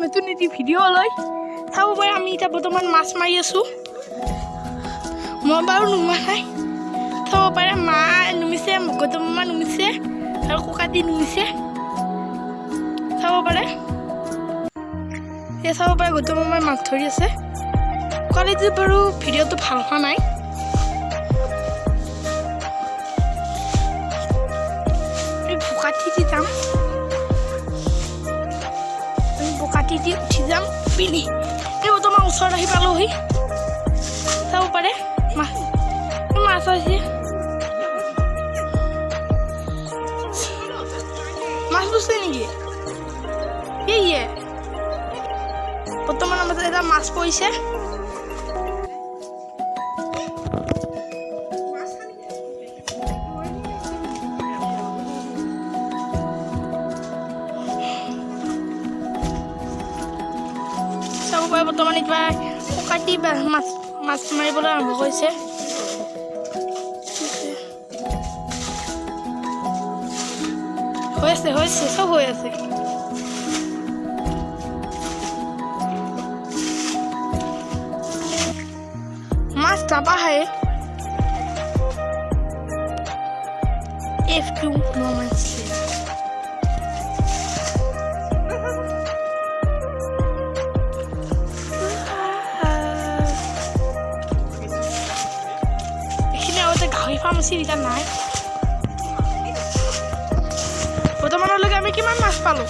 নতুন এটি ভিডিঅ' লৈ চাব পাৰে। আমি এতিয়া বৰ্তমান মাছ মাৰি আছোঁ। মই বাৰু নুমা নাই, চাব পাৰে। মা নুমিছে, গৌতমা নুমিছে আৰু ককাটি নুমিছে, চাব পাৰে। এতিয়া চাব পাৰে গৌতমাই মাছ ধৰি আছে। কোৱালিটি বাৰু ভিডিঅ'টো ভাল হোৱা নাই। বোকাটি দি যাম, বোকাটি দি উঠি যাম পিনি। এই বৰ্তমান ওচৰত আহি পালোহি, চাব পাৰে। মাছ আছে, মাছ বসছে নেকি? ইয়ে বৰ্তমান আমাৰ এটা মাছ পৰিছে। চাব পাৰে বৰ্তমান এতিয়া ককাটি মাছ মাৰিবলৈ আৰম্ভ কৰিছে। হৈছে চব হৈ আছে। মাছ নাপাহে F2 no man's land। এইখিনি আগতে গাহৰি ফাৰ্ম আছিল, এতিয়া নাই। বৰ্তমানলৈকে আমি কিমান মাছ পালোঁ?